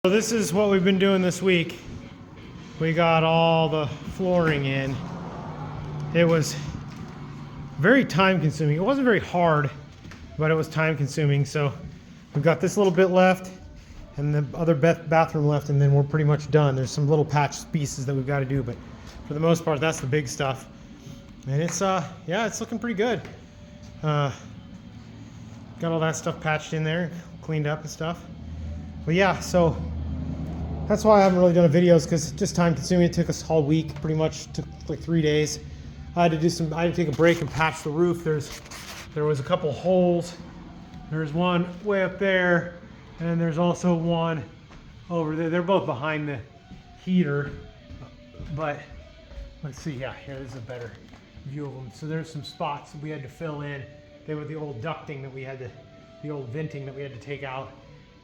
So this is what we've been doing this week. We got all the flooring in. It was very time consuming. It wasn't very hard, but it was time consuming. So we've got this little bit left and the other bathroom left, and then we're pretty much done. There's some little patch pieces that we've got to do, but for the most part, that's the big stuff. And it's, yeah, it's looking pretty good. Got all that stuff patched in there, cleaned up and stuff. But yeah, so that's why I haven't really done a videos, because it's just time consuming. It took us all week, pretty much took like 3 days. I had to take a break and patch the roof. There was a couple holes. There's one way up there, and there's also one over there. They're both behind the heater, but let's see. Yeah, here, this is a better view of them. So there's some spots that we had to fill in. They were the old ducting that we had to, the old venting that we had to take out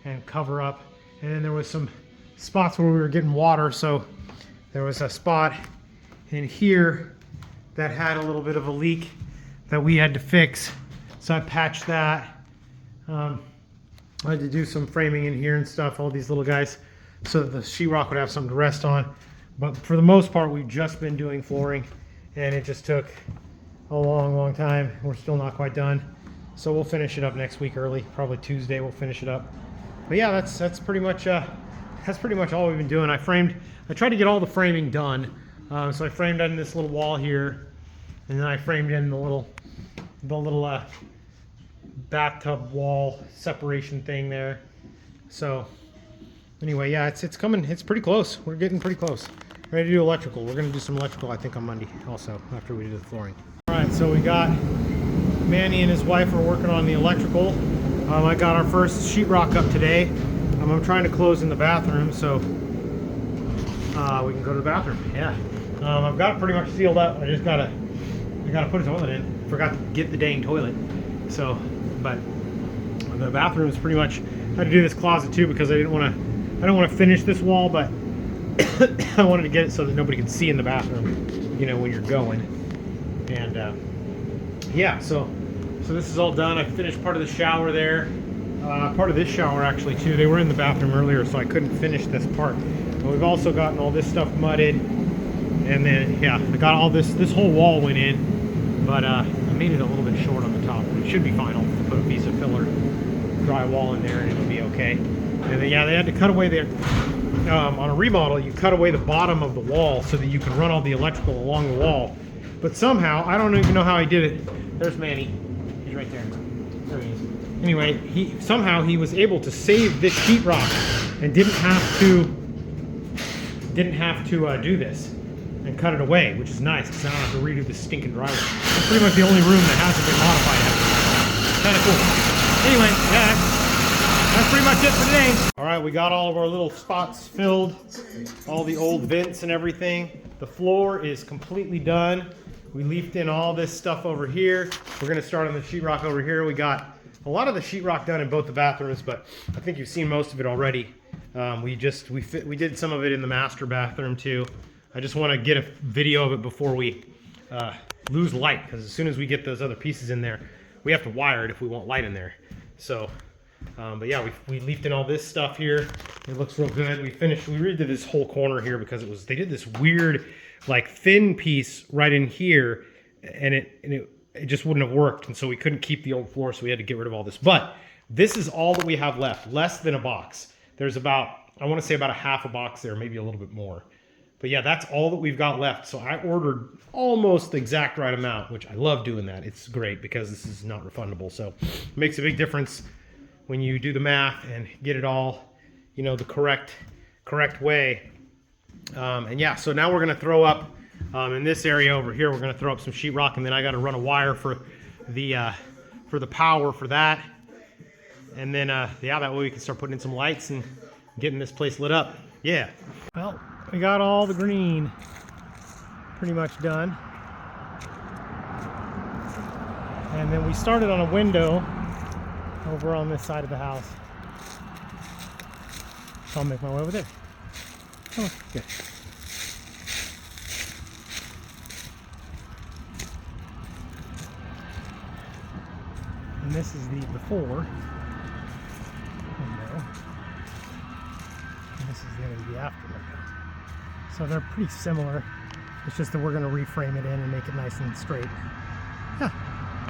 and cover up. And then there was some spots where we were getting water. So there was a spot in here that had a little bit of a leak that we had to fix. So I patched that. I had to do some framing in here and stuff, all these little guys, so that the sheetrock would have something to rest on. But for the most part, we've just been doing flooring, and it just took a long time. We're still not quite done. So we'll finish it up next week early, probably Tuesday we'll finish it up. But yeah, that's pretty much all we've been doing. I tried to get all the framing done. So I framed in this little wall here, and then I framed in the little bathtub wall separation thing there. So anyway, yeah, it's coming. It's pretty close. We're getting pretty close. Ready to do electrical. We're gonna do some electrical, I think, on Monday also, after we do the flooring. All right, so we got Manny and his wife are working on the electrical. I got our first sheetrock up today. I'm trying to close in the bathroom, so we can go to the bathroom. Yeah, I've got it pretty much sealed up. I gotta put a toilet in. Forgot to get the dang toilet. So, but the bathroom is pretty much. I had to do this closet too because I don't want to finish this wall, but I wanted to get it so that nobody could see in the bathroom, you know, when you're going. And yeah, so this is all done. I finished part of the shower there. Part of this shower actually too. They were in the bathroom earlier, so I couldn't finish this part. But we've also gotten all this stuff mudded, and then yeah, I got all this whole wall went in, but I made it a little bit short on the top. It should be fine. I'll put a piece of filler drywall in there and it'll be okay. And then yeah, they had to cut away there. On a remodel, you cut away the bottom of the wall so that you can run all the electrical along the wall. But somehow, I don't even know how he did it. There's Manny. He's right there. There he is. Anyway, he was able to save this sheetrock and didn't have to do this and cut it away, which is nice because I don't have to redo this stinking drywall. It's pretty much the only room that hasn't been modified yet. Kind of cool. Anyway, yeah, that's pretty much it for today. All right, we got all of our little spots filled, all the old vents and everything. The floor is completely done. We leafed in all this stuff over here. We're gonna start on the sheetrock over here. We got a lot of the sheetrock done in both the bathrooms, but I think you've seen most of it already. We did some of it in the master bathroom too. I just want to get a video of it before we lose light, because as soon as we get those other pieces in there, we have to wire it if we want light in there. So, but yeah, we leafed in all this stuff here. It looks real good. We redid this whole corner here because they did this weird, like thin piece right in here, and it just wouldn't have worked, and so we couldn't keep the old floor, so we had to get rid of all this. But this is all that we have left, less than a box. There's about, I want to say about a half a box there, maybe a little bit more. But yeah, that's all that we've got left. So I ordered almost the exact right amount, which I love doing that. It's great because this is not refundable. So it makes a big difference when you do the math and get it all, you know, the correct way. And yeah, so now we're going to throw up in this area over here, we're going to throw up some sheetrock, and then I got to run a wire for the power for that. And then, yeah, that way we can start putting in some lights and getting this place lit up. Yeah. Well, we got all the green pretty much done. And then we started on a window over on this side of the house. So I'll make my way over there. Oh, good. And this is the before window. this is going to be the aftermarket. So they're pretty similar. It's just that we're going to reframe it in and make it nice and straight. Yeah.